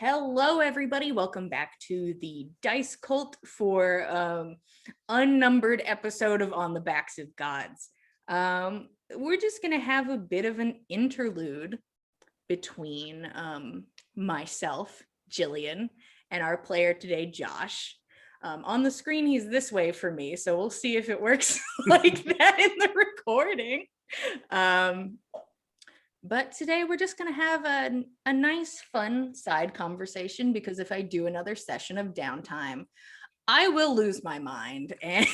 Hello, everybody. Welcome back to the Dice Cult for unnumbered episode of On the Backs of Gods. We're just going to have a bit of an interlude between myself, Jillian, and our player today, Josh. On the screen, he's this way for me, so we'll see if it works like that in the recording. But today we're just going to have a nice, fun side conversation because if I do another session of downtime, I will lose my mind. And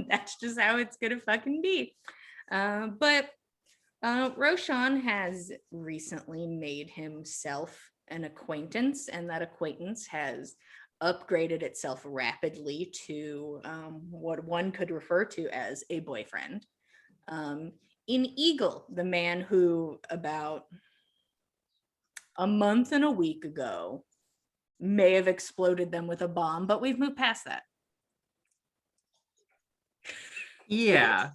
that's just how it's going to fucking be. But Roshan has recently made himself an acquaintance, and that acquaintance has upgraded itself rapidly to what one could refer to as a boyfriend. In Egill, the man who about a month and a week ago may have exploded them with a bomb, but we've moved past that. Yeah,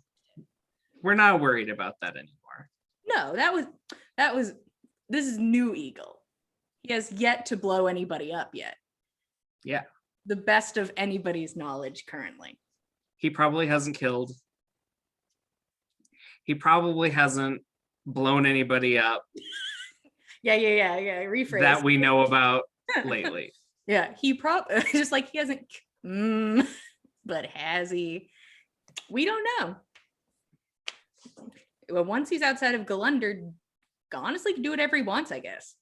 we're not worried about that anymore. No, this is new Egill. He has yet to blow anybody up yet. Yeah. The best of anybody's knowledge currently. He probably hasn't killed. He probably hasn't blown anybody up. Yeah. Rephrase. That we know about lately. Yeah, he probably just like he hasn't. But has he? We don't know. Well, once he's outside of Galunder, honestly, can do whatever he wants, I guess.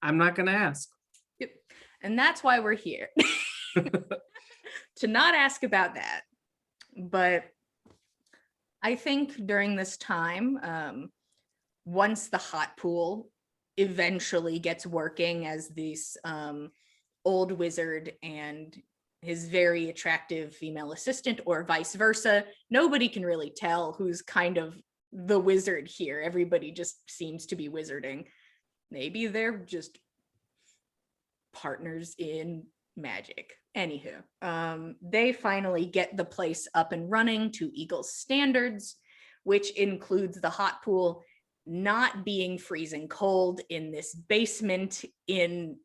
I'm not gonna ask. Yep. And that's why we're here. To not ask about that. But I think during this time, once the hot pool eventually gets working as this old wizard and his very attractive female assistant, or vice versa, nobody can really tell who's kind of the wizard here. Everybody just seems to be wizarding. Maybe they're just partners in magic. Anywho, they finally get the place up and running to Egill's standards, which includes the hot pool not being freezing cold in this basement in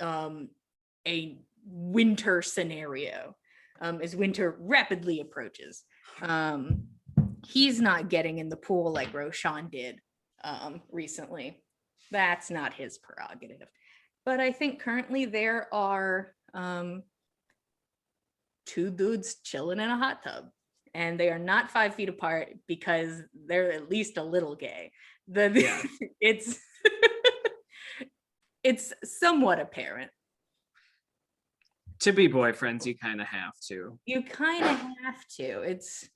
a winter scenario, as winter rapidly approaches. He's not getting in the pool like Roshan did recently. That's not his prerogative. But I think currently there are two dudes chilling in a hot tub, and they are not 5 feet apart because they're at least a little gay. It's it's somewhat apparent. To be boyfriends, you kind of have to. You kind of have to. It's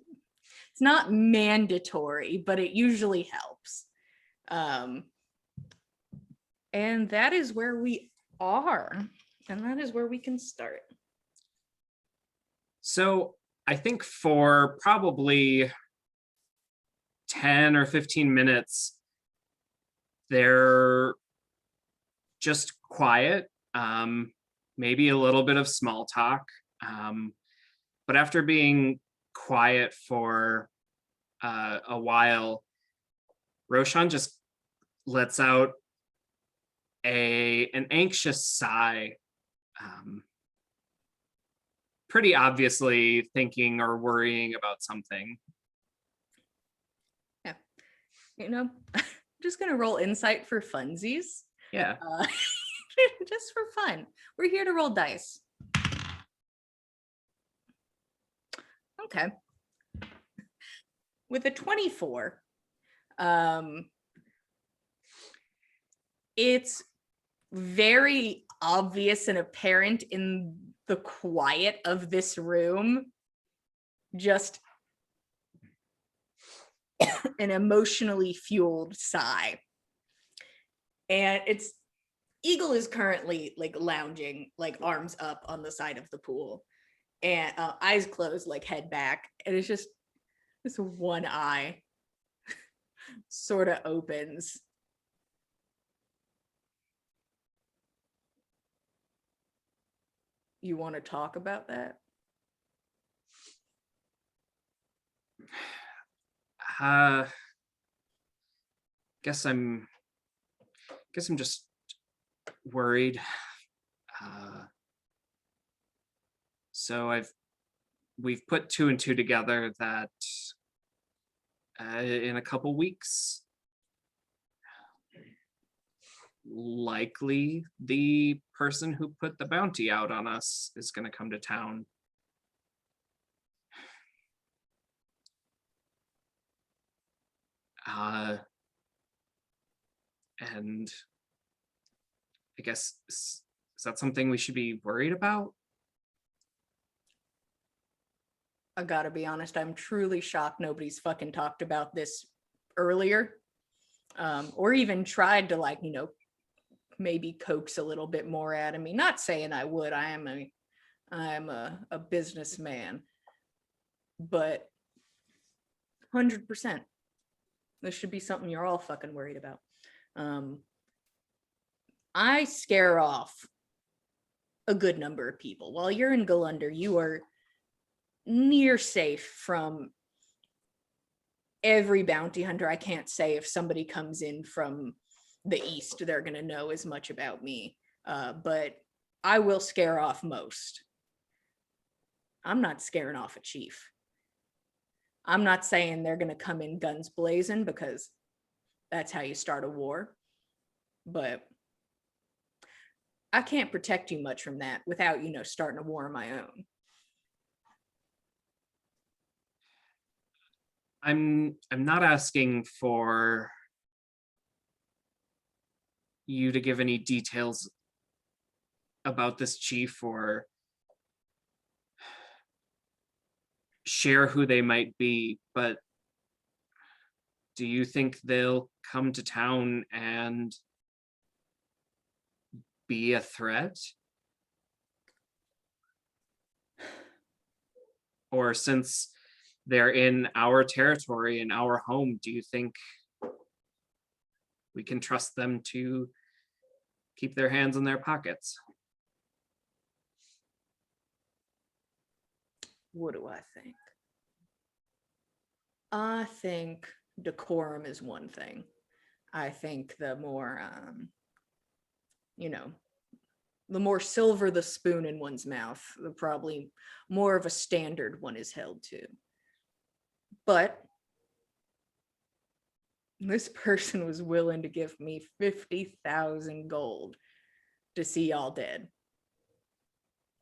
not mandatory, but it usually helps. And that is where we are, and that is where we can start. So I think for probably 10 or 15 minutes, they're just quiet, maybe a little bit of small talk. But after being quiet for a while, Roshan just lets out an anxious sigh, pretty obviously thinking or worrying about something. Yeah, I'm just gonna roll insight for funsies. Yeah. Just for fun. We're here to roll dice. Okay. With a 24, it's very obvious and apparent in the quiet of this room, just an emotionally fueled sigh. And Egill is currently like lounging, like arms up on the side of the pool, and eyes closed, like head back, and it's just this one eye sort of opens. You want to talk about that? Guess I'm just worried. So we've put two and two together that in a couple weeks, likely the person who put the bounty out on us is going to come to town. And I guess, is that something we should be worried about? I gotta be honest, I'm truly shocked nobody's fucking talked about this earlier. Or even tried to, like, maybe coax a little bit more out of me. Not saying I would. I am a businessman. But 100%. This should be something you're all fucking worried about. I scare off a good number of people. While you're in Galunder, you are near safe from every bounty hunter. I can't say if somebody comes in from the east, they're going to know as much about me. But I will scare off most. I'm not scaring off a chief. I'm not saying they're going to come in guns blazing, because that's how you start a war. But I can't protect you much from that without, starting a war of my own. I'm not asking for you to give any details about this chief or share who they might be, but do you think they'll come to town and be a threat? Or since they're in our territory, in our home, do you think we can trust them to keep their hands in their pockets? What do I think? I think decorum is one thing. I think the more, the more silver the spoon in one's mouth, the probably more of a standard one is held to. But this person was willing to give me 50,000 gold to see y'all dead.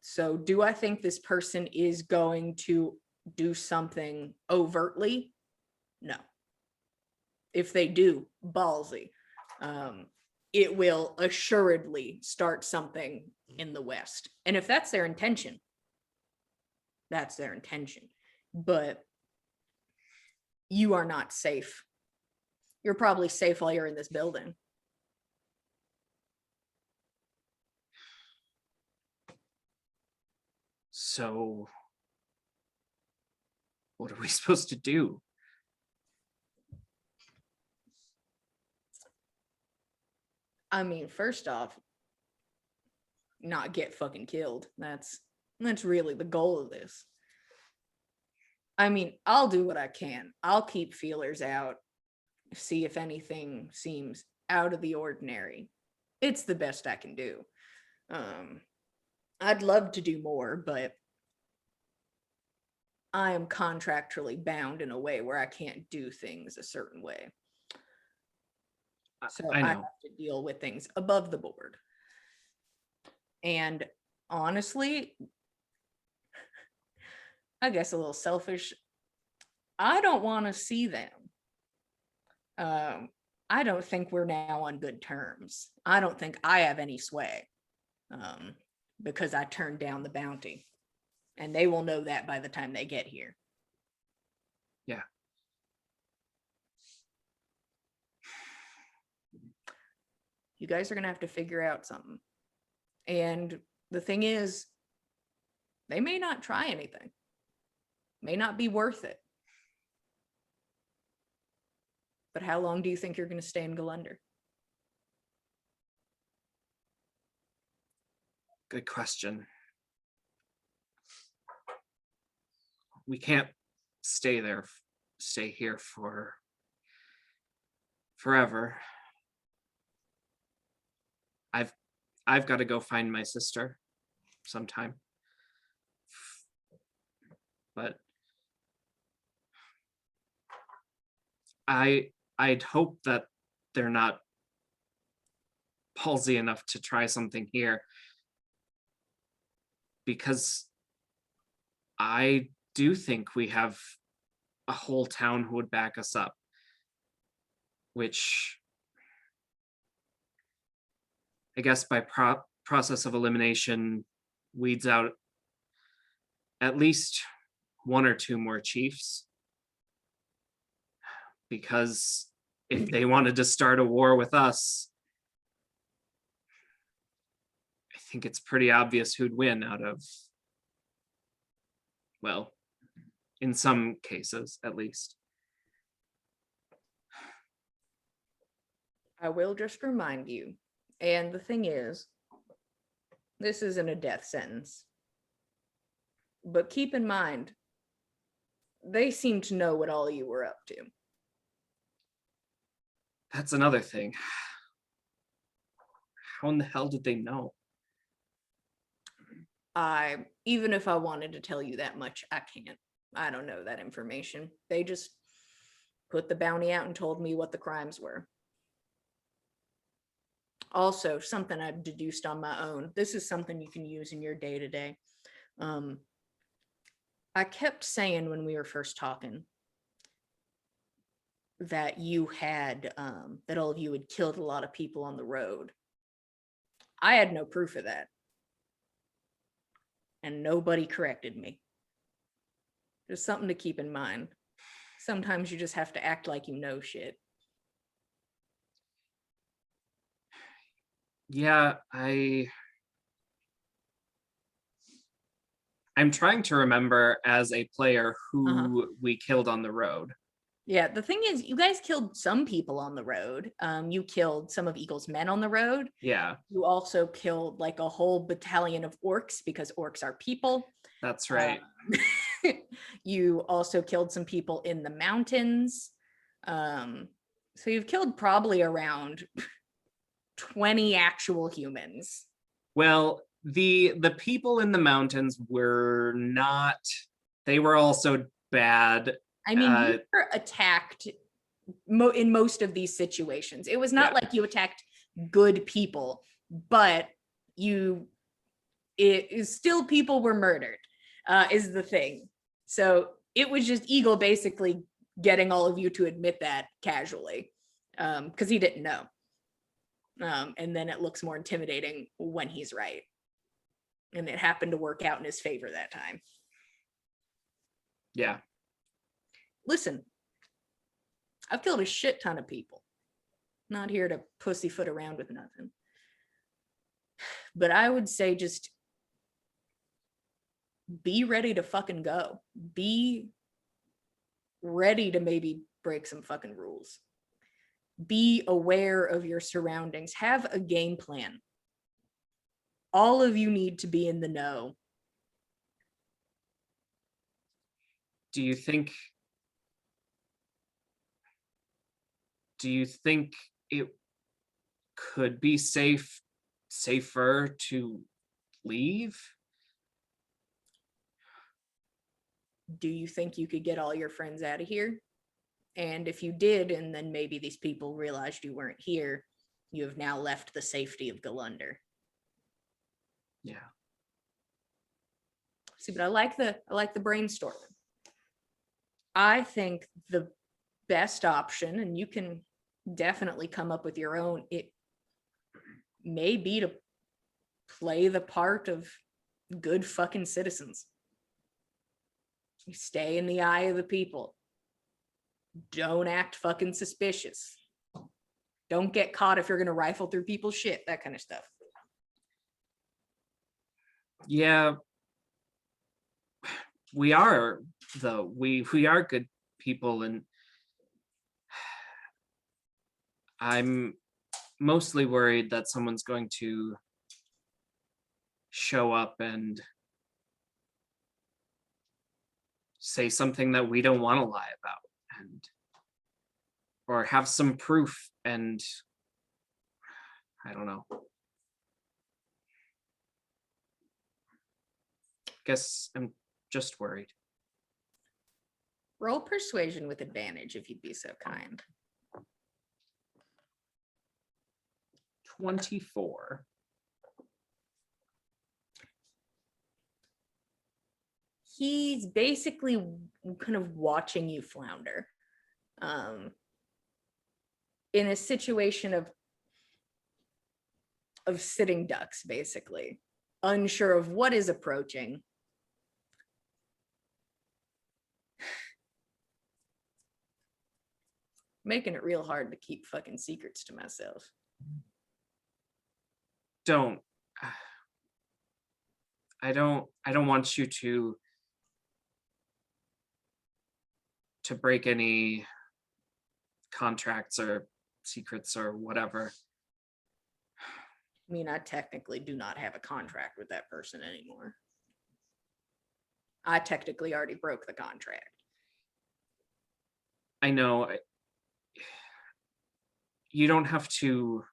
So do I think this person is going to do something overtly? No. If they do, ballsy. It will assuredly start something in the West. And if that's their intention, that's their intention. But you are not safe. You're probably safe while you're in this building. So, what are we supposed to do? I mean, first off, not get fucking killed. That's really the goal of this. I mean, I'll do what I can. I'll keep feelers out, see if anything seems out of the ordinary. It's the best I can do. I'd love to do more, but I am contractually bound in a way where I can't do things a certain way. So I have to deal with things above the board. And honestly, I guess a little selfish, I don't want to see them. I don't think we're now on good terms. I don't think I have any sway, because I turned down the bounty. And they will know that by the time they get here. Yeah. You guys are going to have to figure out something. And the thing is, they may not try anything. May not be worth it. But how long do you think you're going to stay in Galunder? Good question. We can't stay here for forever. I've got to go find my sister sometime. But I'd hope that they're not ballsy enough to try something here, because I do think we have a whole town who would back us up, which I guess by process of elimination weeds out at least one or two more chiefs, because if they wanted to start a war with us, I think it's pretty obvious who'd win out of, well, in some cases at least. I will just remind you, and the thing is, this isn't a death sentence. But keep in mind, they seem to know what all you were up to. That's another thing. How in the hell did they know? Even if I wanted to tell you that much, I can't. I don't know that information. They just put the bounty out and told me what the crimes were. Also, something I've deduced on my own. This is something you can use in your day-to-day. I kept saying when we were first talking that you had, that all of you had killed a lot of people on the road. I had no proof of that. And nobody corrected me. Just something to keep in mind. Sometimes you just have to act like you know shit. Yeah, I'm trying to remember as a player who we killed on the road. Yeah, the thing is, you guys killed some people on the road. You killed some of Egill's men on the road. Yeah. You also killed like a whole battalion of orcs, because orcs are people. That's right. You also killed some people in the mountains. So you've killed probably around 20 actual humans. Well, the people in the mountains were not, they were also bad. I mean, you were attacked in most of these situations. It was not like you attacked good people, but still people were murdered, is the thing. So it was just Egill basically getting all of you to admit that casually, because he didn't know. And then it looks more intimidating when he's right. And it happened to work out in his favor that time. Yeah. Listen, I've killed a shit ton of people. Not here to pussyfoot around with nothing. But I would say just be ready to fucking go. Be ready to maybe break some fucking rules. Be aware of your surroundings. Have a game plan. All of you need to be in the know. Do you think it could be safer to leave? Do you think you could get all your friends out of here? And if you did, and then maybe these people realized you weren't here, you have now left the safety of Galunder. Yeah. See, but I like the brainstorming. I think the best option, and you can definitely come up with your own, it may be to play the part of good fucking citizens. You stay in the eye of the people. Don't act fucking suspicious. Don't get caught if you're going to rifle through people's shit, that kind of stuff. Yeah. We are, though. We are good people, and I'm mostly worried that someone's going to show up and say something that we don't want to lie about, and or have some proof, and I don't know. guess I'm just worried. Roll persuasion with advantage if you'd be so kind. 24. He's basically kind of watching you flounder in a situation of sitting ducks, basically, unsure of what is approaching. Making it real hard to keep fucking secrets to myself. Don't. I don't want you to break any contracts or secrets or whatever. I mean, I technically do not have a contract with that person anymore. I technically already broke the contract. I know. You don't have to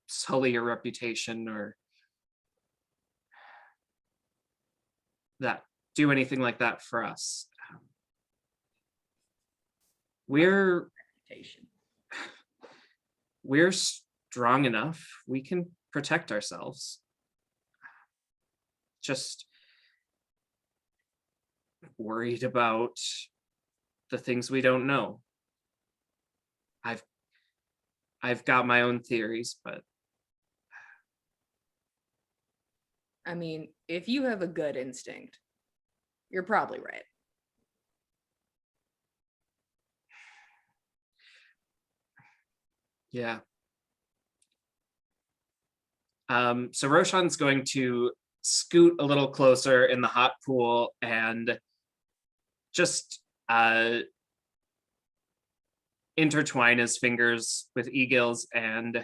sully your reputation or do anything like that for us. We're strong enough. We can protect ourselves. Just worried about the things we don't know. I've got my own theories, but I mean, if you have a gut instinct, you're probably right. yeah. So Roshan's going to scoot a little closer in the hot pool and just intertwine his fingers with Egill's and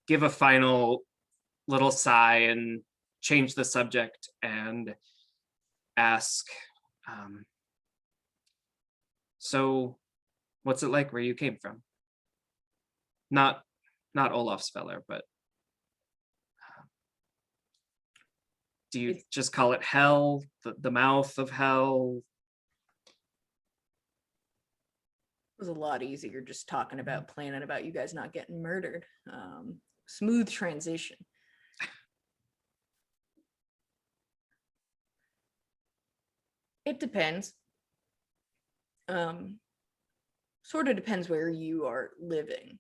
give a final little sigh and change the subject and ask, so what's it like where you came from? Not Olafsfeller, but do you just call it hell, the mouth of hell? It was a lot easier just talking about planning about you guys not getting murdered. Smooth transition. It depends. Sort of depends where you are living.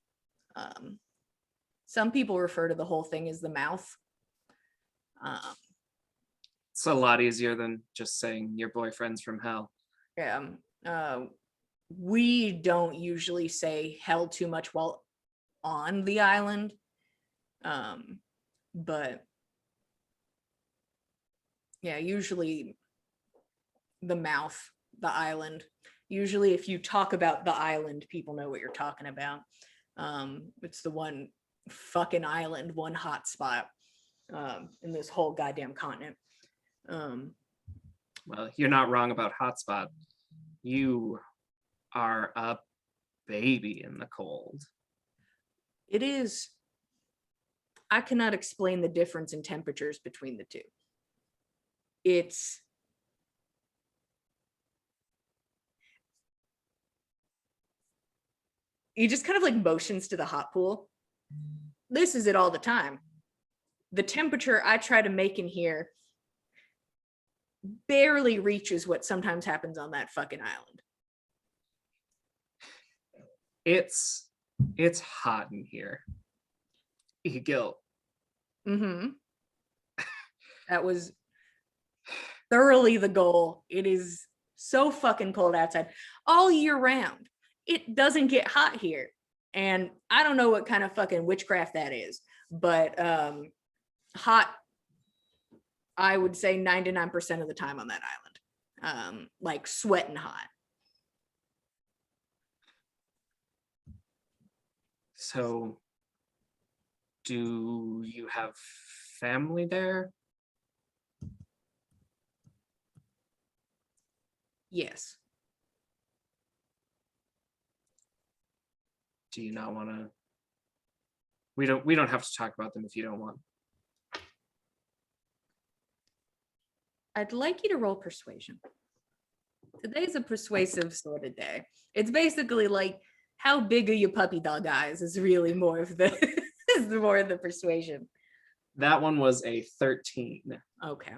Some people refer to the whole thing as the mouth. It's a lot easier than just saying your boyfriend's from hell. Yeah. We don't usually say hell too much while on the island. But yeah, usually the mouth, the island. Usually if you talk about the island, people know what you're talking about. It's the one fucking island, one hot spot in this whole goddamn continent. Well, you're not wrong about hotspot. You are a baby in the cold. It is. I cannot explain the difference in temperatures between the two. He just kind of like motions to the hot pool. This is it all the time. The temperature I try to make in here barely reaches what sometimes happens on that fucking island. It's hot in here. Egill. That was thoroughly the goal. It is so fucking cold outside all year round. It doesn't get hot here. And I don't know what kind of fucking witchcraft that is, but hot, I would say 99% of the time on that island. Like sweating hot. So, do you have family there? Yes. Do you not want to? We don't have to talk about them if you don't want. I'd like you to roll persuasion. Today's a persuasive sort of day. It's basically like how big are your puppy dog eyes is really more of the is more of the persuasion. That one was a 13. Okay.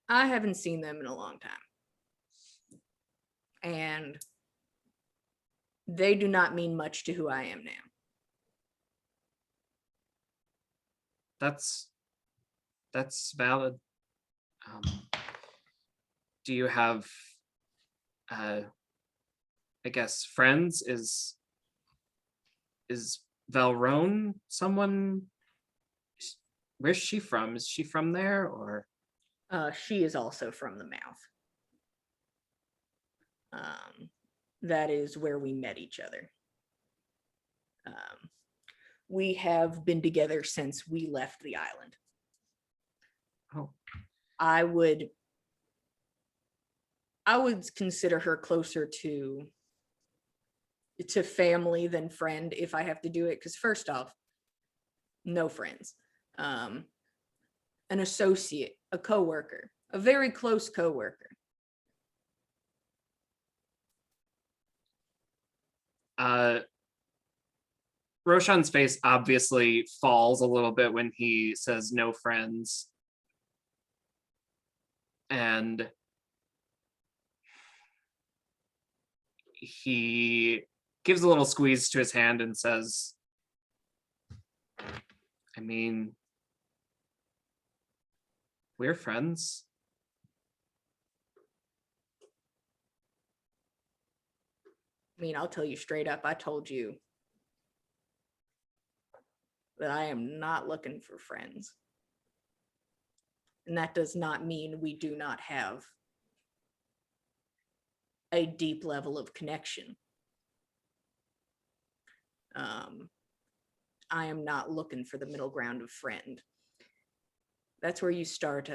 I haven't seen them in a long time. And they do not mean much to who I am now. That's valid. Do you have I guess friends? Is Valrone someone? Where's she from? Is she from there or? She is also from the mouth. That is where we met each other. We have been together since we left the island. Oh. I would consider her closer to family than friend if I have to do it, because first off, no friends. An associate, a coworker, a very close coworker. Roshan's face obviously falls a little bit when he says no friends. And he gives a little squeeze to his hand and says, I mean, we're friends. I mean, I'll tell you straight up, I told you that I am not looking for friends. And that does not mean we do not have a deep level of connection. I am not looking for the middle ground of friend. That's where you start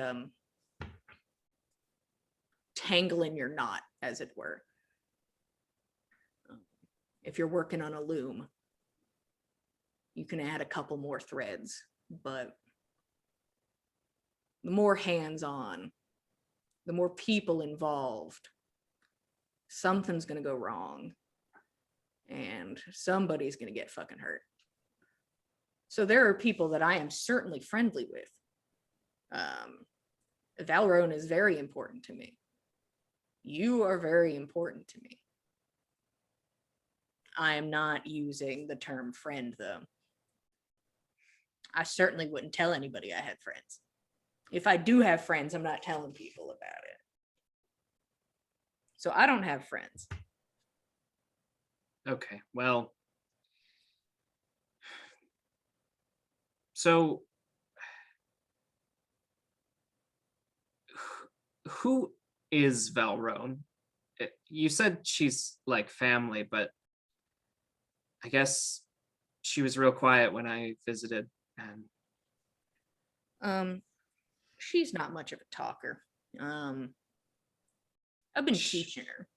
tangling your knot, as it were. If you're working on a loom, you can add a couple more threads, but the more hands-on, the more people involved, something's going to go wrong and somebody's going to get fucking hurt. So there are people that I am certainly friendly with. Valrone is very important to me. You are very important to me. I am not using the term friend, though. I certainly wouldn't tell anybody I had friends. If I do have friends, I'm not telling people about it. So I don't have friends. Okay, well. So, who is Valrone? You said she's like family, but I guess she was real quiet when I visited. And she's not much of a talker. I've been teaching her,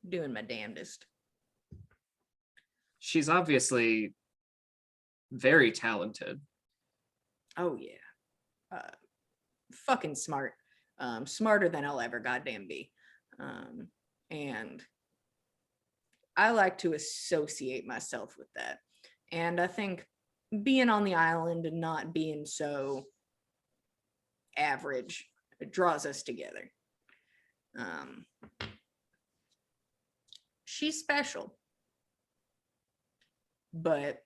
doing my damnedest. She's obviously very talented. Oh yeah, fucking smart. Smarter than I'll ever goddamn be. And I like to associate myself with that. And I think being on the island and not being so average, it draws us together. She's special, but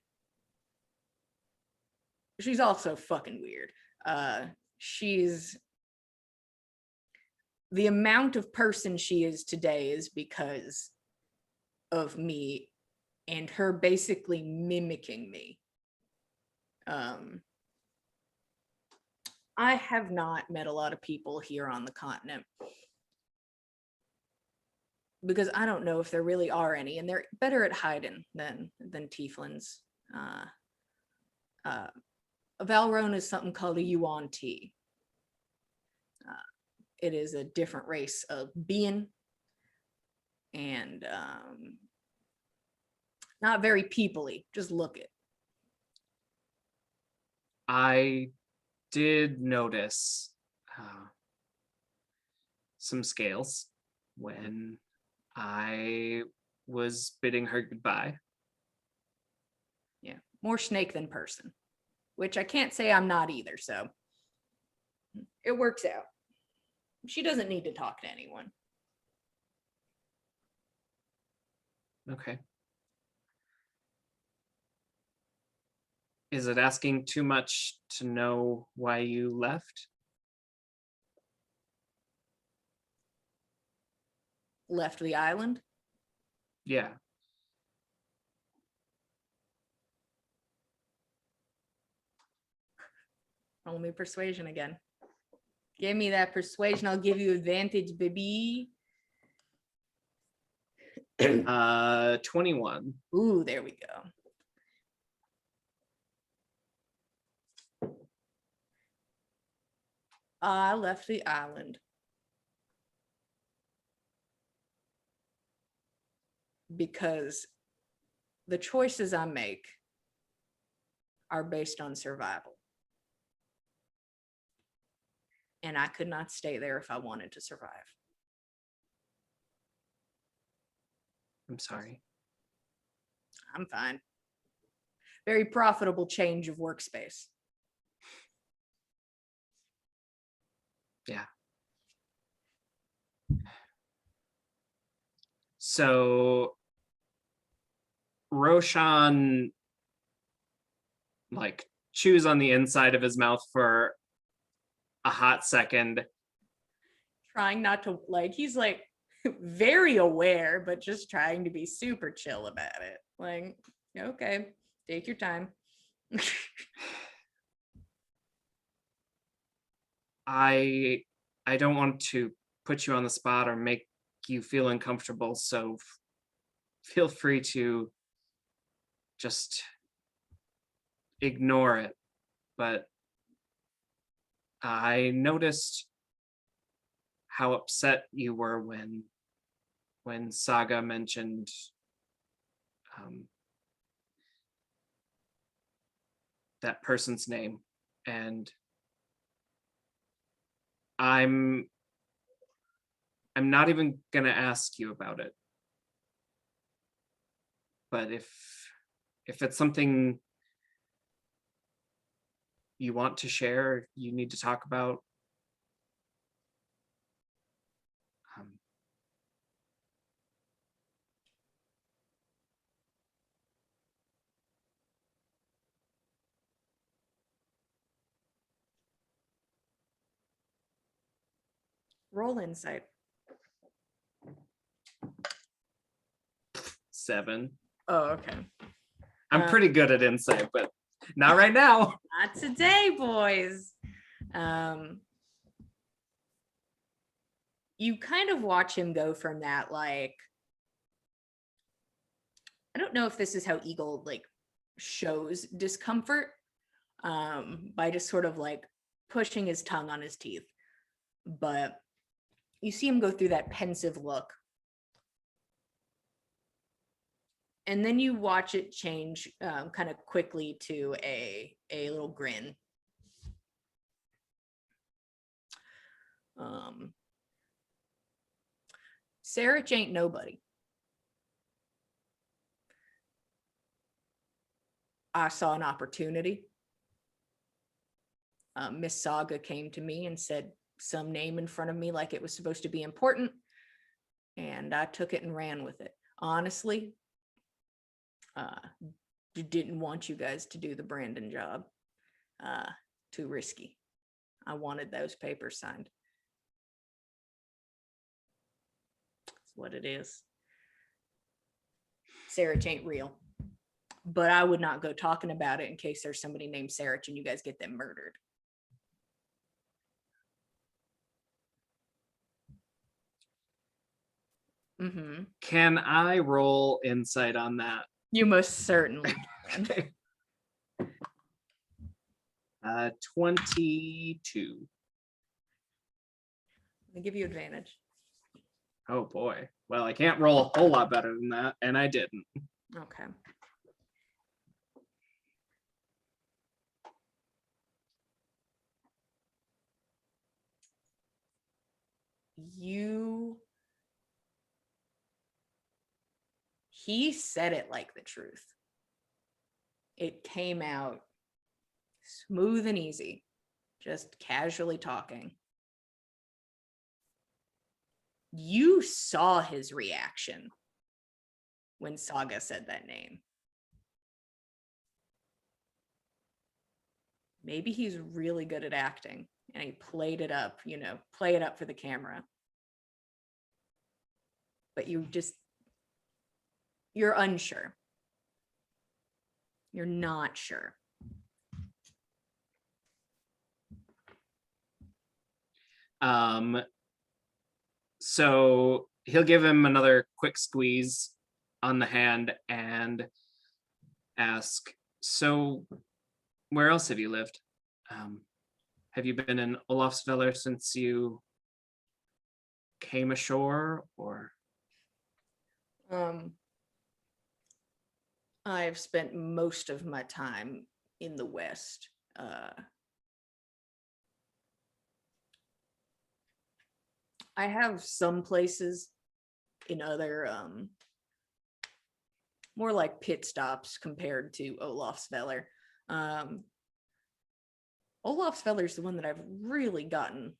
she's also fucking weird. She's the amount of person she is today is because of me and her basically mimicking me. I have not met a lot of people here on the continent because I don't know if there really are any, and they're better at hiding than tieflings. Valrone is something called a yuan-ti. It is a different race of being, and Not very people-y. Just look it. I did notice some scales when I was bidding her goodbye. Yeah, more snake than person, which I can't say I'm not either. So it works out. She doesn't need to talk to anyone. Okay. Is it asking too much to know why you left? Left the island. Yeah. Roll me persuasion again. Give me that persuasion. I'll give you advantage, baby. 21. Ooh, there we go. I left the island because the choices I make are based on survival. And I could not stay there if I wanted to survive. I'm sorry. I'm fine. Very profitable change of workspace. Yeah. So Roshan like chews on the inside of his mouth for a hot second. Trying not to like, he's like very aware, but just trying to be super chill about it. Like, okay, take your time. I don't want to put you on the spot or make you feel uncomfortable, so feel free to just ignore it. But I noticed how upset you were when Saga mentioned that person's name, and I'm not even gonna ask you about it. But if it's something you want to share, you need to talk about, Roll insight. 7. Oh, okay. I'm pretty good at insight, but not right now. Not today, boys. You kind of watch him go from that, like, I don't know if this is how Egill like shows discomfort, by just sort of like pushing his tongue on his teeth. But you see him go through that pensive look. And then you watch it change kind of quickly to a little grin. Sarah ain't nobody. I saw an opportunity. Miss Saga came to me and said some name in front of me like it was supposed to be important. And I took it and ran with it. Honestly, didn't want you guys to do the Brandon job. Too risky. I wanted those papers signed. That's what it is. Sarah ain't real. But I would not go talking about it in case there's somebody named Sarah and you guys get them murdered. Mm-hmm. Can I roll insight on that? You most certainly can. 22. I'll give you advantage. Oh boy. Well, I can't roll a whole lot better than that, and I didn't. Okay. He said it like the truth. It came out smooth and easy, just casually talking. You saw his reaction when Saga said that name. Maybe he's really good at acting and he played it up, play it up for the camera. But you're unsure. You're not sure. So he'll give him another quick squeeze on the hand and ask, so where else have you lived? Have you been in Olafsveller since you came ashore, or? I've spent most of my time in the West. I have some places in other more like pit stops compared to Olafsveller. Olafsveller is the one that I've really gotten,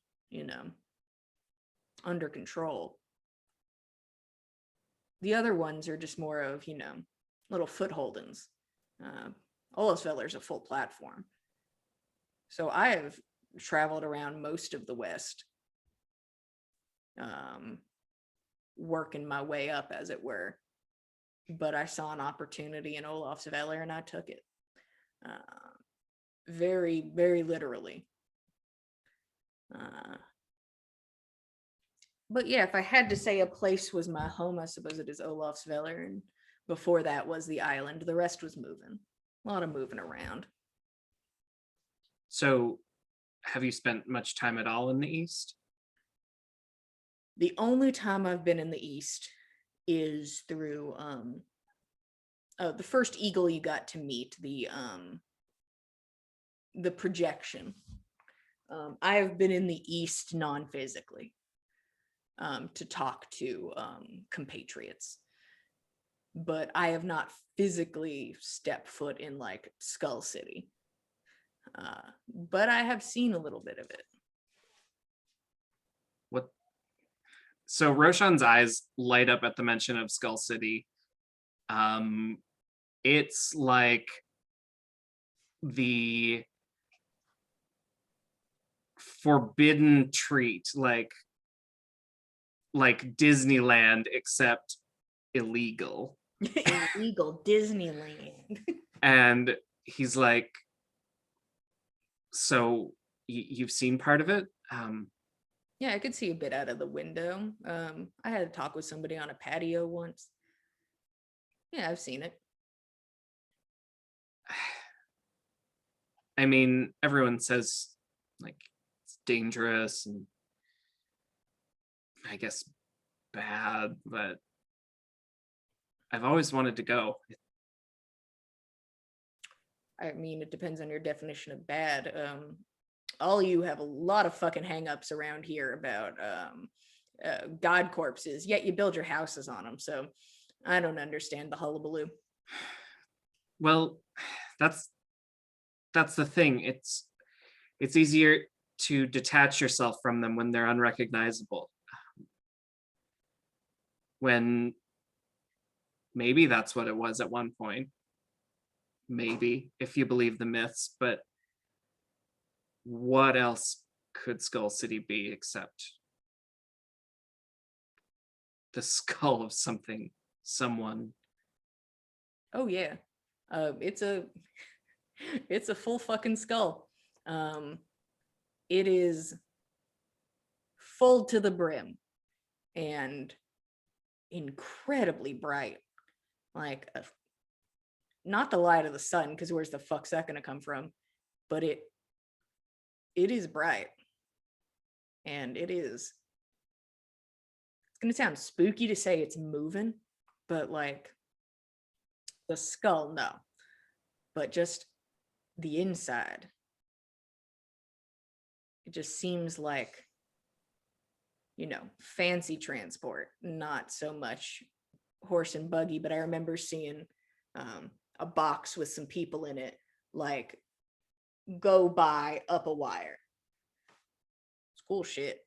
under control. The other ones are just more of, little footholdings. Olafsveller is a full platform. So I have traveled around most of the West, working my way up, as it were. But I saw an opportunity in Olafsveller and I took it. Very, very literally. But yeah, if I had to say a place was my home, I suppose it is Olafsveller. And before that was the island. The rest was moving. A lot of moving around. So have you spent much time at all in the East? The only time I've been in the East is through the first Egill you got to meet, the projection. I have been in the East non-physically, to talk to compatriots, but I have not physically stepped foot in like Skull City. But I have seen a little bit of it. What? So Roshan's eyes light up at the mention of Skull City. It's like the forbidden treat, like Disneyland, except illegal. Illegal Disneyland. And he's like, so you've seen part of it? Yeah, I could see a bit out of the window. I had a talk with somebody on a patio once. Yeah, I've seen it. I mean, everyone says like it's dangerous and I guess bad, but I've always wanted to go. I mean, it depends on your definition of bad. All you have a lot of fucking hangups around here about god corpses, yet you build your houses on them. So I don't understand the hullabaloo. Well, that's the thing. It's easier to detach yourself from them when they're unrecognizable. When maybe that's what it was at one point. Maybe, if you believe the myths, but what else could Skull City be except the skull of someone? Oh yeah. It's a full fucking skull. It is full to the brim and incredibly bright. Like not the light of the sun, because where's the fuck's that gonna come from? But it is bright. And it's gonna sound spooky to say it's moving, but like The skull, no. But just the inside. It just seems like, fancy transport, not so much horse and buggy. But I remember seeing a box with some people in it, like, go by up a wire. It's cool shit.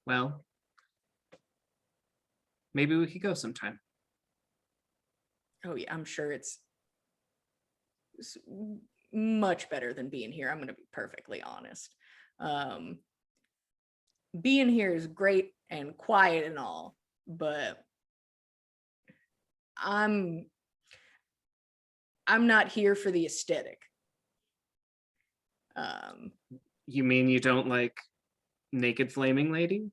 Well, maybe we could go sometime. Oh yeah, I'm sure it's much better than being here. I'm going to be perfectly honest. Um, being here is great and quiet and all, but I'm not here for the aesthetic. You mean you don't like naked flaming lady?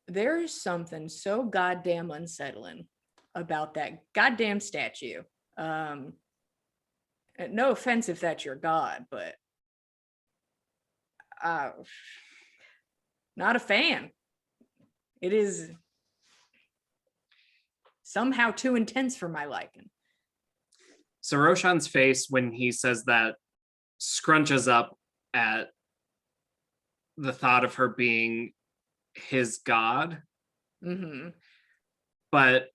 There is something so goddamn unsettling about that goddamn statue. No offense if that's your god, but not a fan. It is somehow too intense for my liking. So Roshan's face when he says that scrunches up at the thought of her being his god. Mm-hmm. But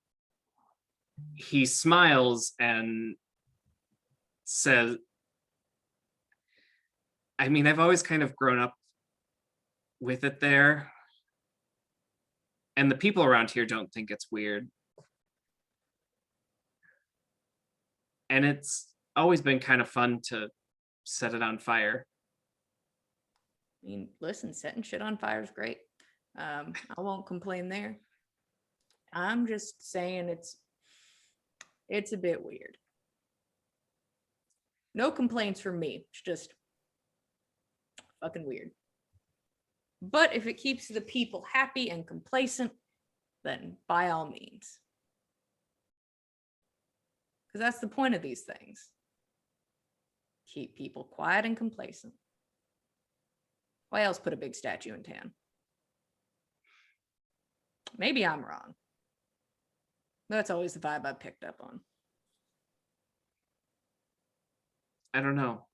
he smiles and says, I mean, I've always kind of grown up with it there. And the people around here don't think it's weird. And it's always been kind of fun to set it on fire. I mean, listen, setting shit on fire is great. I won't complain there. I'm just saying it's a bit weird. No complaints from me. It's just fucking weird. But if it keeps the people happy and complacent, then by all means. Because that's the point of these things. Keep people quiet and complacent. Why else put a big statue in town? Maybe I'm wrong. That's always the vibe I picked up on. I don't know.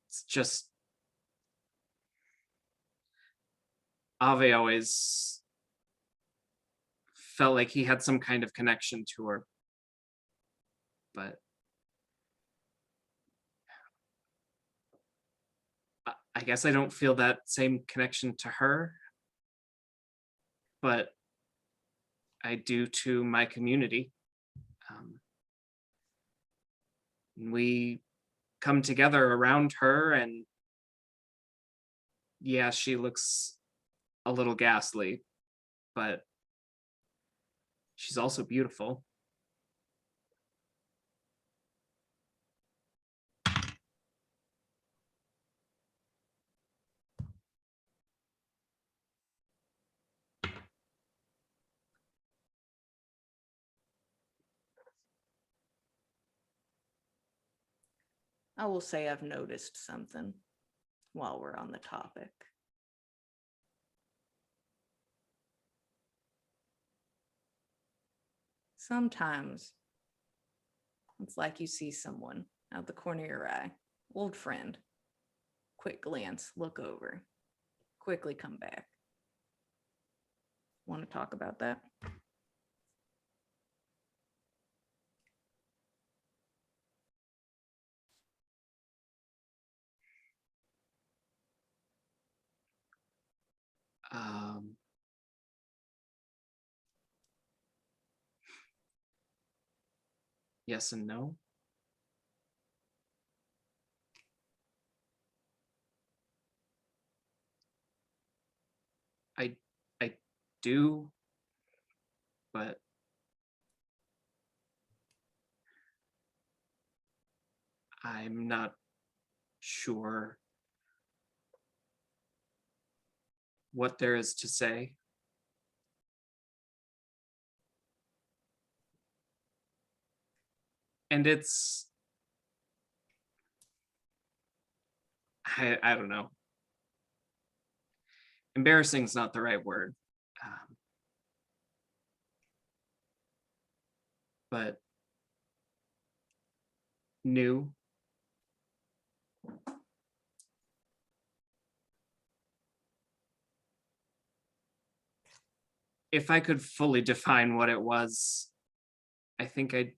It's just Ave always felt like he had some kind of connection to her. But I guess I don't feel that same connection to her. But I do to my community. We come together around her, and yeah, she looks a little ghastly, but she's also beautiful. I will say I've noticed something while we're on the topic. Sometimes it's like you see someone out the corner of your eye, old friend, quick glance, look over, quickly come back. Want to talk about that? Yes and no. I do, but I'm not sure what there is to say. And it's I don't know. Embarrassing is not the right word. But new. If I could fully define what it was, I think I'd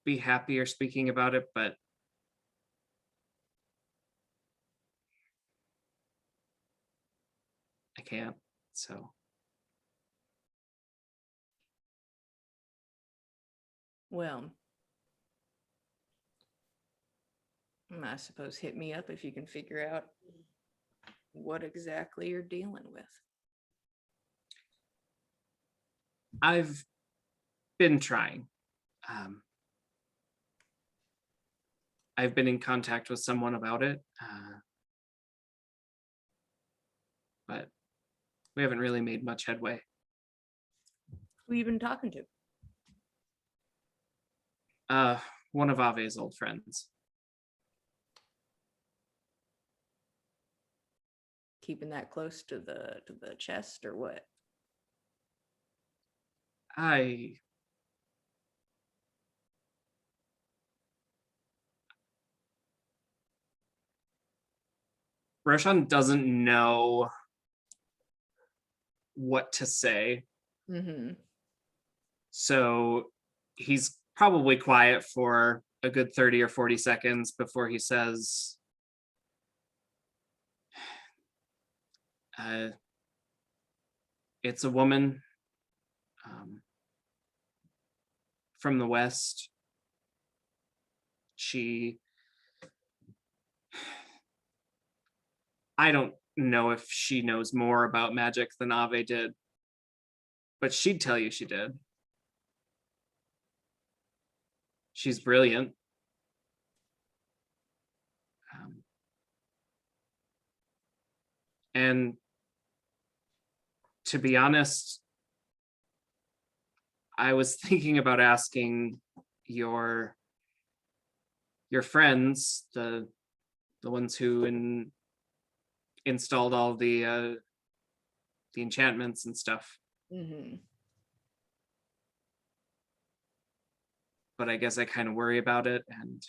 be happier speaking about it, but I can't. So Well, I suppose hit me up if you can figure out what exactly you're dealing with. I've been trying. I've been in contact with someone about it, but we haven't really made much headway. Who you been talking to? One of Ave's old friends. Keeping that close to the chest or what? Roshan doesn't know what to say. Mm-hmm. So he's probably quiet for a good 30 or 40 seconds before he says, it's a woman from the West. I don't know if she knows more about magic than Ave did, but she'd tell you she did. She's brilliant. And to be honest, I was thinking about asking your friends, the ones who installed all the enchantments and stuff. Mm-hmm. But I guess I kind of worry about it, and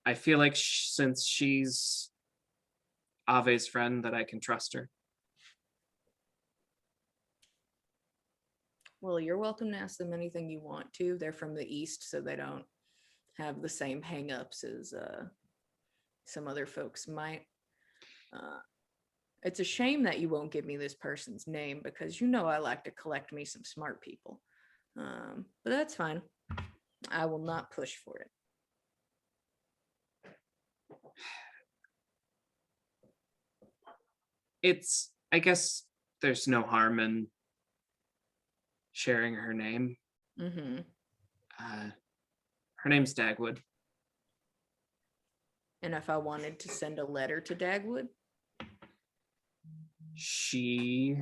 I feel like since she's Ave's friend, that I can trust her. Well, you're welcome to ask them anything you want to. They're from the East, so they don't have the same hangups as some other folks might. It's a shame that you won't give me this person's name because I like to collect me some smart people. But that's fine. I will not push for it. I guess there's no harm in sharing her name. Mm-hmm. Her name's Dagwood. And if I wanted to send a letter to Dagwood? She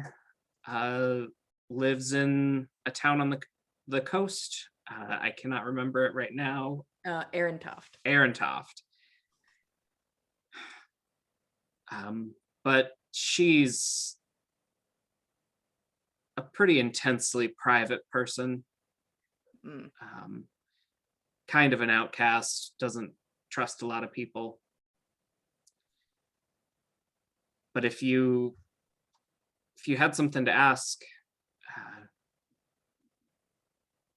lives in a town on the coast. I cannot remember it right now. Aarontoft. Aarontoft. But she's a pretty intensely private person. Mm. Kind of an outcast, doesn't trust a lot of people. But if you had something to ask,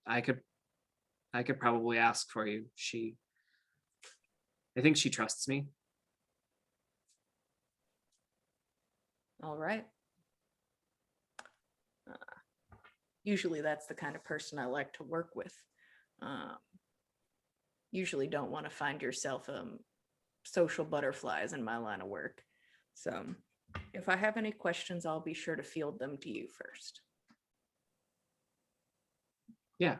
I could probably ask for you. I think she trusts me. All right. Usually that's the kind of person I like to work with. Usually don't want to find yourself social butterflies in my line of work. So if I have any questions, I'll be sure to field them to you first. Yeah.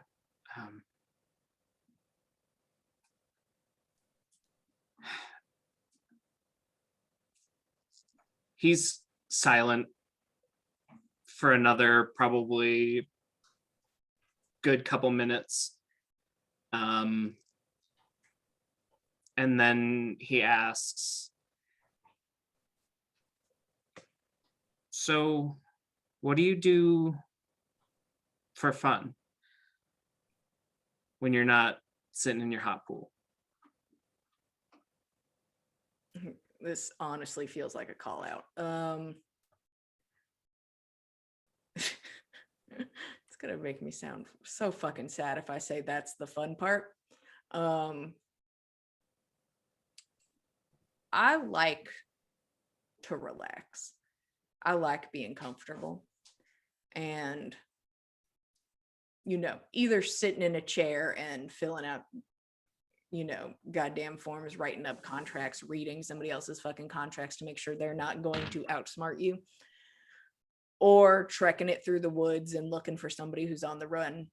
He's silent for another probably good couple minutes. And then he asks, So, what do you do for fun when you're not sitting in your hot pool? This honestly feels like a call out. It's gonna make me sound so fucking sad if I say that's the fun part. I like to relax. I like being comfortable and, either sitting in a chair and filling out, goddamn forms, writing up contracts, reading somebody else's fucking contracts to make sure they're not going to outsmart you, or trekking it through the woods and looking for somebody who's on the run.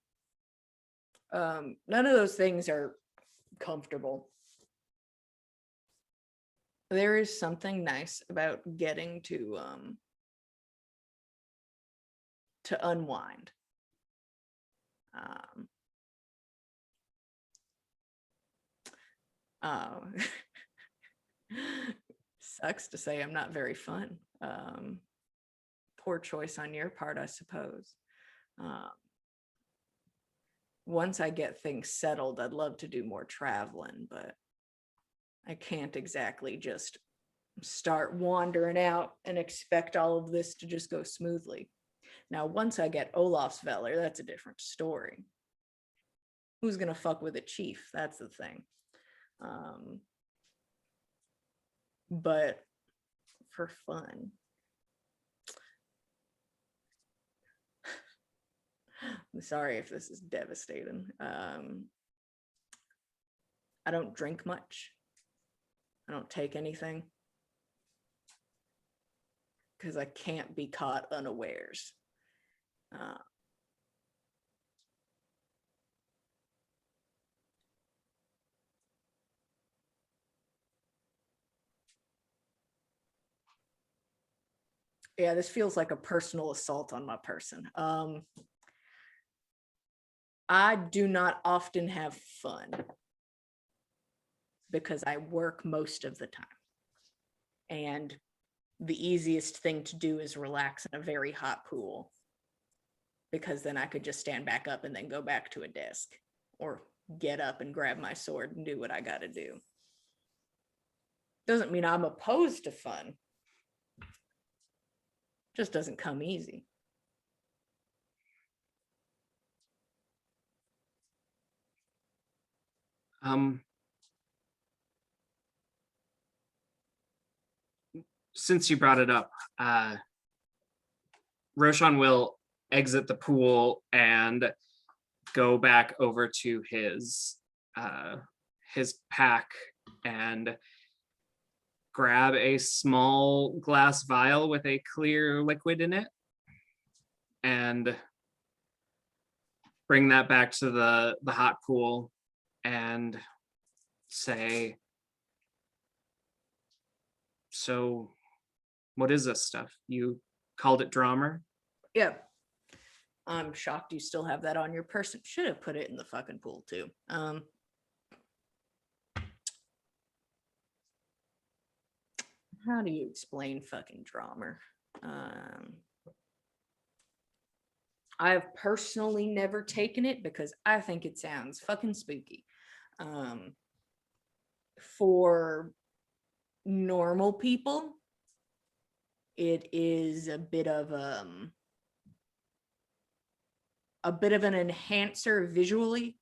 None of those things are comfortable. There is something nice about getting to unwind. Uh, sucks to say I'm not very fun. Poor choice on your part, I suppose. Once I get things settled, I'd love to do more traveling, but I can't exactly just start wandering out and expect all of this to just go smoothly. Now, once I get Olafsveller, that's a different story. Who's gonna fuck with a chief? That's the thing. But for fun, I'm sorry if this is devastating. I don't drink much. I don't take anything because I can't be caught unawares. Yeah, this feels like a personal assault on my person. I do not often have fun because I work most of the time. And the easiest thing to do is relax in a very hot pool, because then I could just stand back up and then go back to a desk, or get up and grab my sword and do what I got to do. Doesn't mean I'm opposed to fun. Just doesn't come easy. Since you brought it up, Roshan will exit the pool and go back over to his pack and grab a small glass vial with a clear liquid in it and bring that back to the hot pool and say, so what is this stuff? You called it Drommer? Yeah. I'm shocked you still have that on your person. Should have put it in the fucking pool too. How do you explain fucking Drommer? I've personally never taken it because I think it sounds fucking spooky. For normal people, it is a bit of an enhancer visually.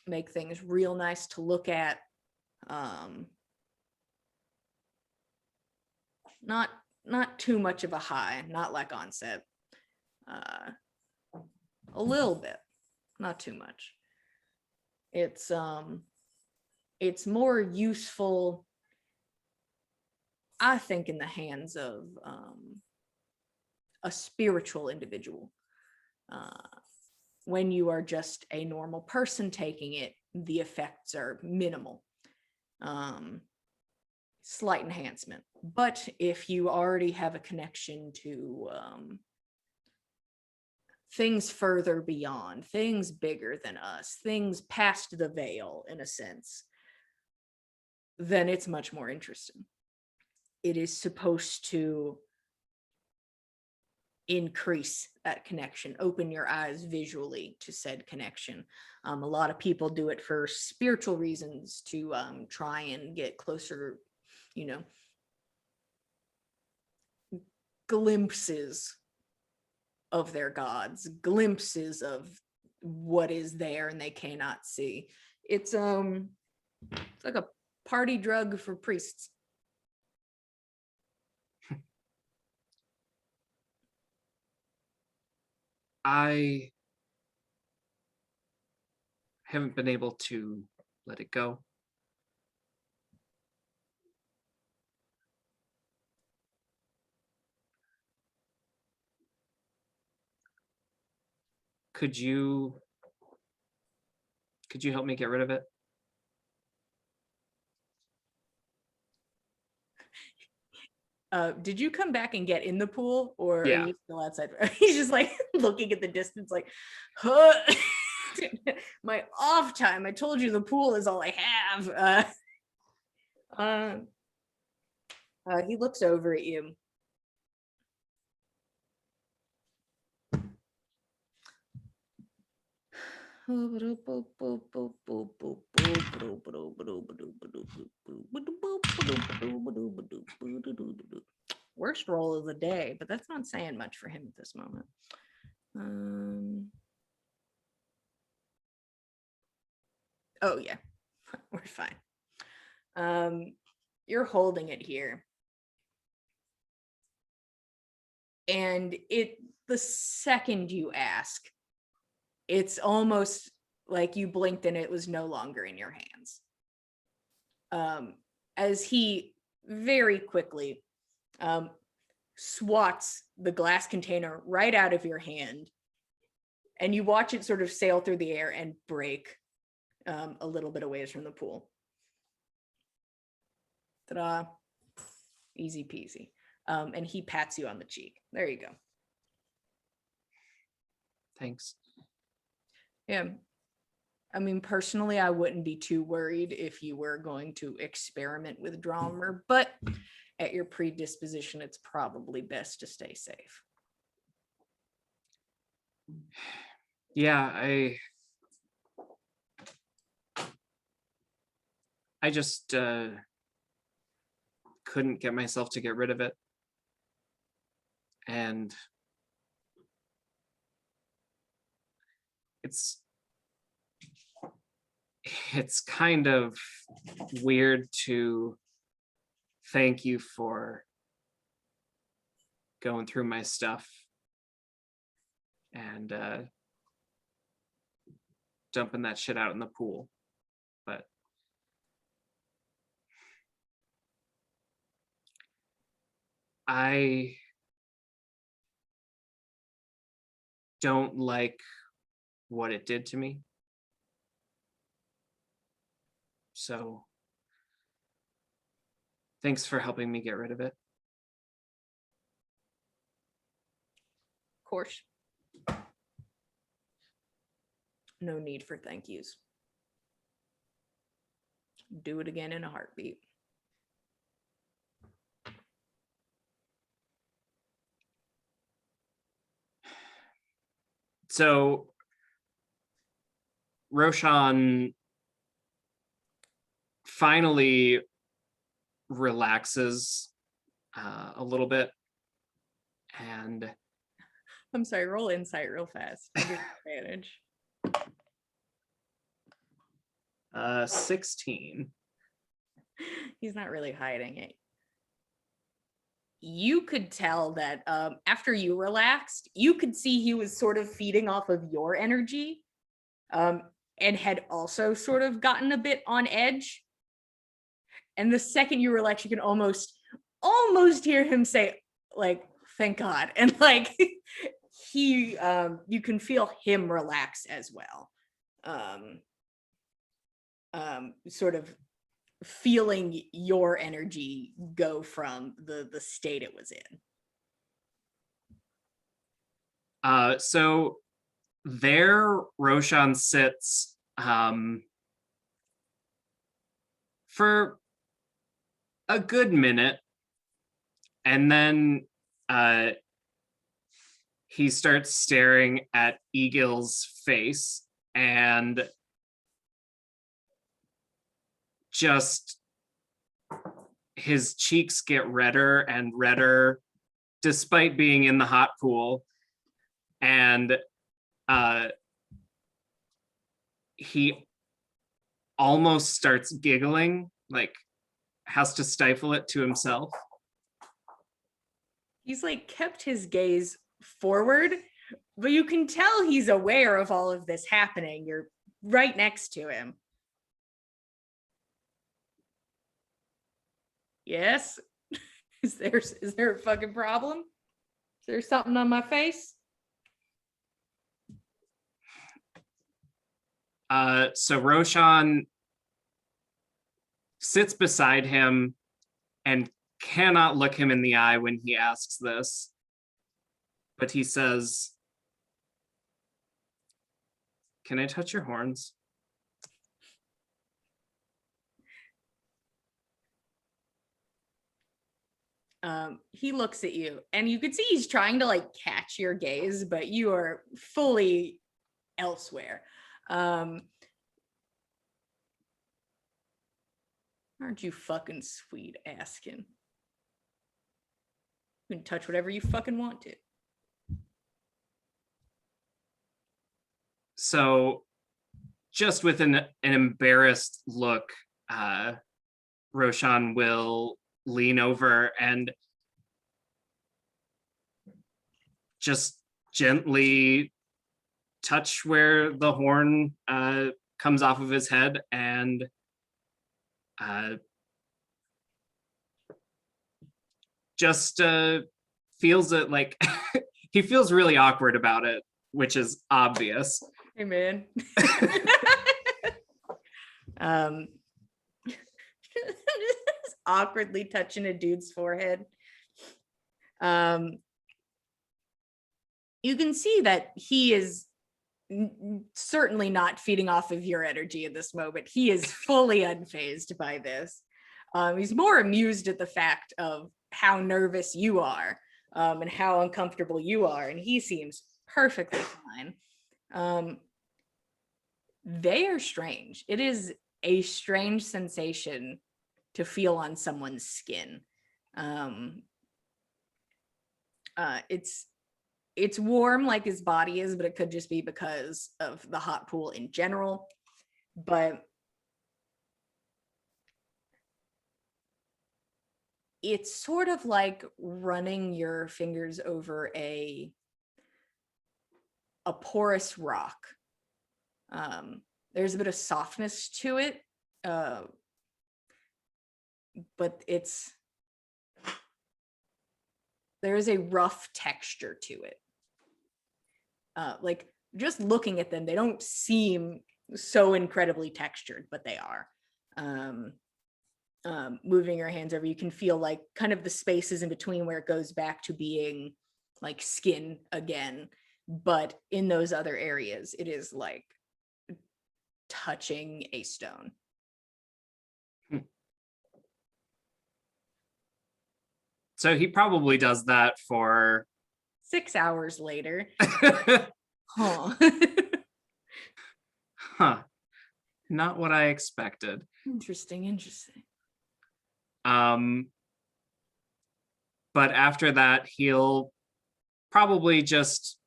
Make things real nice to look at. Not too much of a high, not like onset. A little bit, not too much. It's more useful, I think, in the hands of a spiritual individual. When you are just a normal person taking it, the effects are minimal. Slight enhancement. But if you already have a connection to things further beyond, things bigger than us, things past the veil, in a sense, then it's much more interesting. it is supposed to increase that connection, open your eyes visually to said connection. A lot of people do it for spiritual reasons, to try and get closer, you know, glimpses of their gods, glimpses of what is there and they cannot see. It's like a party drug for priests. I haven't been able to let it go. Could you help me get rid of it? Did you come back and get in the pool, or are Yeah. you still outside? He's just like looking at the distance, like, huh. My off time. I told you the pool is all I have. He looks over at you. Worst roll of the day, but that's not saying much for him at this moment. Oh yeah, we're fine. You're holding it here, and the second you ask, it's almost like you blinked and it was no longer in your hands. As he very quickly swats the glass container right out of your hand, and you watch it sort of sail through the air and break a little bit away from the pool. Ta-da. Easy peasy. And he pats you on the cheek. There you go. Thanks. Yeah. I mean, personally, I wouldn't be too worried if you were going to experiment with Drommer, but at your predisposition, it's probably best to stay safe. Yeah, I just couldn't get myself to get rid of it. And it's kind of weird to thank you for going through my stuff and dumping that shit out in the pool. But I don't like what it did to me. So thanks for helping me get rid of it. Of course. No need for thank yous. Do it again in a heartbeat. So Roshan finally relaxes a little bit, and I'm sorry, roll insight real fast. Advantage. 16. He's not really hiding it. You could tell that after you relaxed, you could see he was sort of feeding off of your energy, and had also sort of gotten a bit on edge. And the second you relax, you can almost hear him say, like, thank God. And like he you can feel him relax as well. Sort of feeling your energy go from the state it was in. So there Roshan sits for a good minute, And then he starts staring at Egill's face, and just his cheeks get redder and redder despite being in the hot pool. And he almost starts giggling, like has to stifle it to himself. He's like kept his gaze forward, but you can tell he's aware of all of this happening. You're right next to him. Yes? Is there a fucking problem? Is there something on my face? So Roshan sits beside him and cannot look him in the eye when he asks this. But he says, "Can I touch your horns?" He looks at you, and you can see he's trying to like catch your gaze, but you are fully elsewhere. Aren't you fucking sweet asking? You can touch whatever you fucking want to. So just with an embarrassed look, Roshan will lean over and just gently touch where the horn comes off of his head, and just feels it like he feels really awkward about it, which is obvious. Hey, man. Just awkwardly touching a dude's forehead. You can see that he is certainly not feeding off of your energy in this moment. He is fully unfazed by this. He's more amused at the fact of how nervous you are, and how uncomfortable you are, and he seems perfectly fine. They are strange. It is a strange sensation to feel on someone's skin. It's warm like his body is, but it could just be because of the hot pool in general. But it's sort of like running your fingers over a porous rock. There's a bit of softness to it, but there is a rough texture to it. Like just looking at them, they don't seem so incredibly textured, but they are. Moving your hands over, you can feel like kind of the spaces in between where it goes back to being like skin again. But in those other areas, it is like touching a stone. So he probably does that for 6 hours later. Huh. Huh. Not what I expected. Interesting. But after that, he'll probably just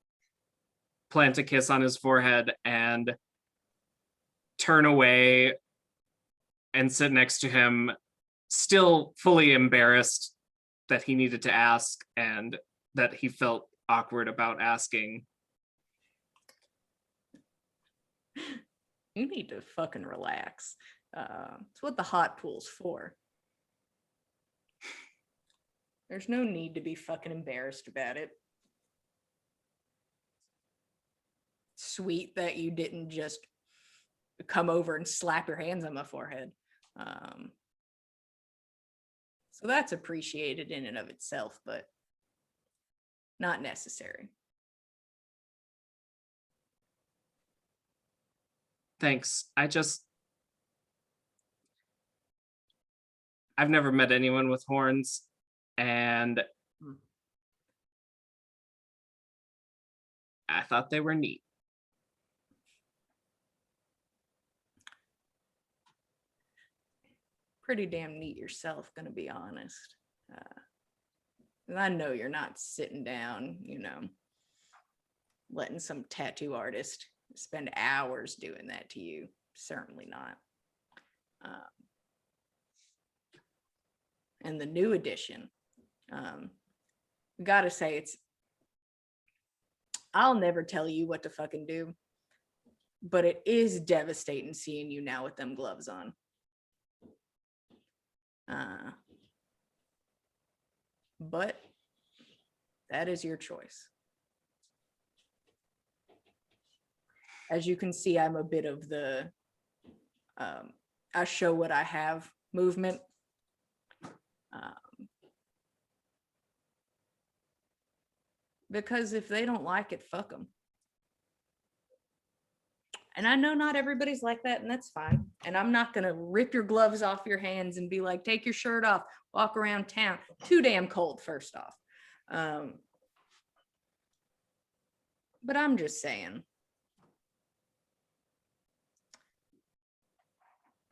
plant a kiss on his forehead and turn away and sit next to him, still fully embarrassed that he needed to ask and that he felt awkward about asking. You need to fucking relax. It's what the hot pool's for. There's no need to be fucking embarrassed about it. Sweet that you didn't just come over and slap your hands on my forehead. So that's appreciated in and of itself, but not necessary. Thanks. I've never met anyone with horns, and Hmm. I thought they were neat. Pretty damn neat yourself, gonna be honest. I know you're not sitting down, letting some tattoo artist spend hours doing that to you. Certainly not. And the new edition, gotta say, I'll never tell you what to fucking do, but it is devastating seeing you now with them gloves on. But that is your choice. As you can see, I'm a bit of the I show what I have movement. Because if they don't like it, fuck them. And I know not everybody's like that, and that's fine. And I'm not going to rip your gloves off your hands and be like, take your shirt off, walk around town. Too damn cold, first off. But I'm just saying.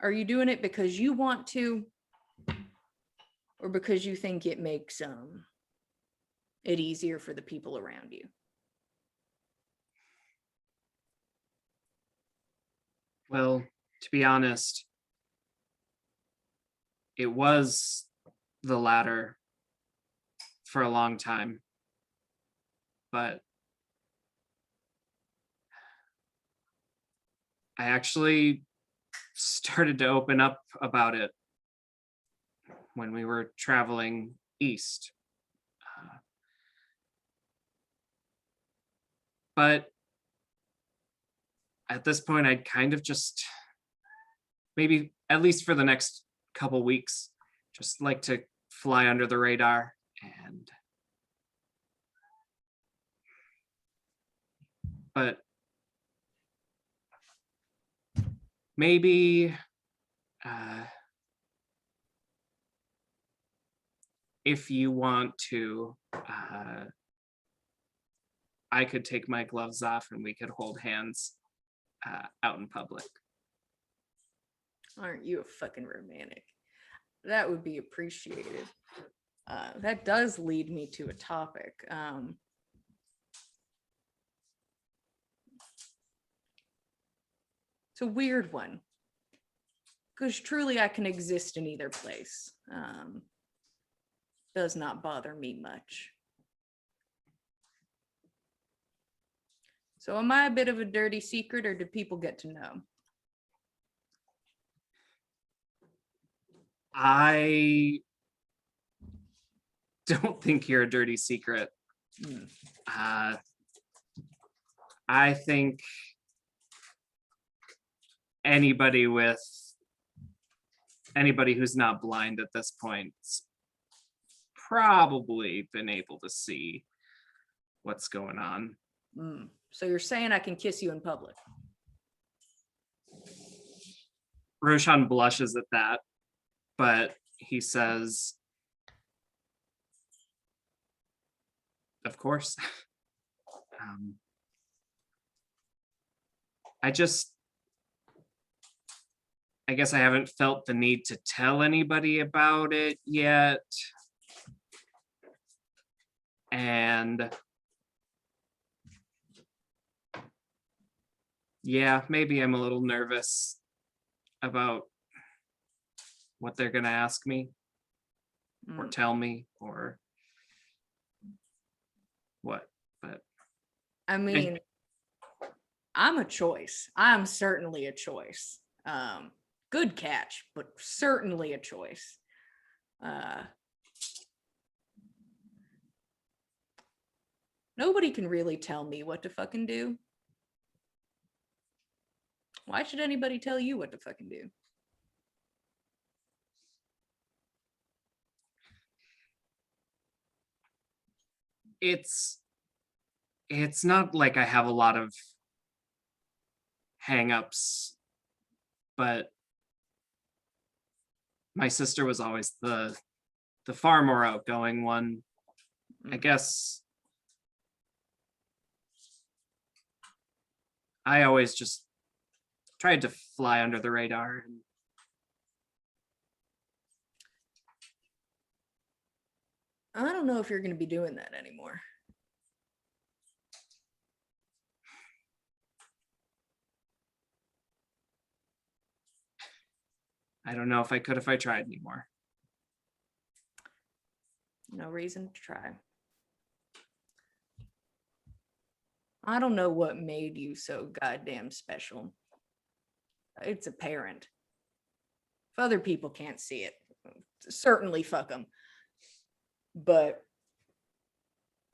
Are you doing it because you want to, or because you think it makes it easier for the people around you? Well, to be honest, it was the latter for a long time. But I actually started to open up about it when we were traveling east. But at this point, I'd kind of just, maybe at least for the next couple weeks, just like to fly under the radar and but maybe if you want to, I could take my gloves off and we could hold hands out in public. Aren't you a fucking romantic? That would be appreciated. That does lead me to a topic. It's a weird one, because truly I can exist in either place. Does not bother me much. So am I a bit of a dirty secret, or do people get to know? I don't think you're a dirty secret. I think anybody who's not blind at this point's probably been able to see what's going on. So you're saying I can kiss you in public? Roshan blushes at that, but he says, of course. I guess I haven't felt the need to tell anybody about it yet. And yeah, maybe I'm a little nervous about what they're going to ask me or tell me or what. But I mean, I'm a choice. I'm certainly a choice. Good catch, but certainly a choice. Nobody can really tell me what to fucking do. Why should anybody tell you what to fucking do? It's not like I have a lot of hang-ups, but my sister was always the the far more outgoing one. I guess I always just tried to fly under the radar. I don't know if you're going to be doing that anymore. I don't know if I could if I tried anymore. No reason to try. I don't know what made you so goddamn special. It's apparent. If other people can't see it, certainly fuck them. But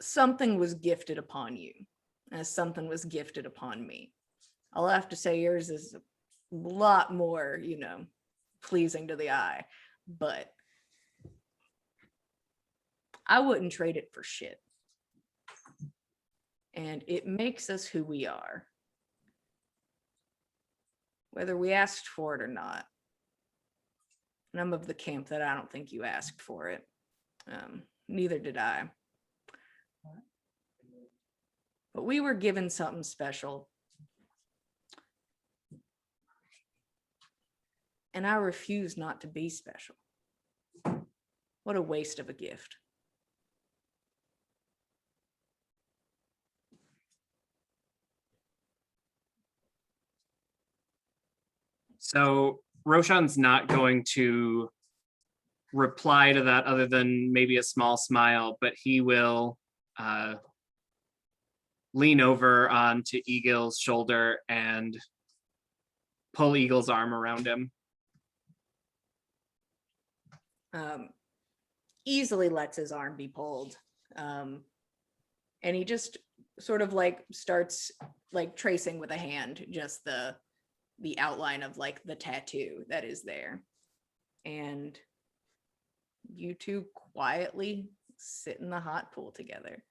something was gifted upon you, as something was gifted upon me. I'll have to say yours is a lot more, pleasing to the eye, but I wouldn't trade it for shit. And it makes us who we are, whether we asked for it or not. And I'm of the camp that I don't think you asked for it. Neither did I. But we were given something special. And I refuse not to be special. What a waste of a gift. So Roshan's not going to reply to that other than maybe a small smile, but he will lean over onto Egill's shoulder and pull Egill's arm around him. Easily lets his arm be pulled. And he just sort of like starts like tracing with a hand, just the outline of like the tattoo that is there. And you two quietly sit in the hot pool together.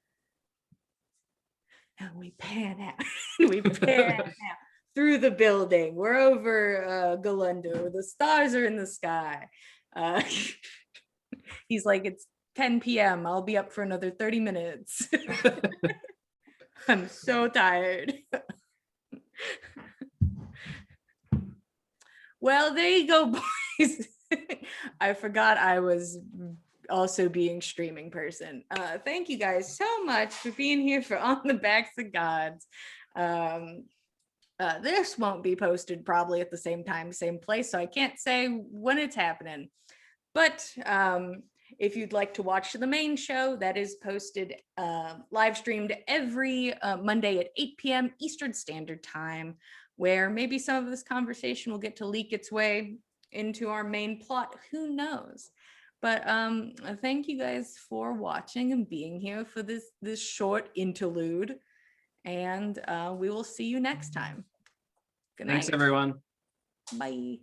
And we pan out. We pan out through the building. We're over Galundo. The stars are in the sky. He's like, it's 10 p.m. I'll be up for another 30 minutes. I'm so tired. Well, there you go, boys. I forgot I was also being streaming person. Thank you guys so much for being here for On the Backs of Gods. This won't be posted probably at the same time, same place, so I can't say when it's happening. But if you'd like to watch the main show, that is posted, live streamed every Monday at 8 p.m. Eastern Standard Time, where maybe some of this conversation will get to leak its way into our main plot. Who knows? But thank you guys for watching and being here for this short interlude. And we will see you next time. Good night. Thanks, everyone. Bye.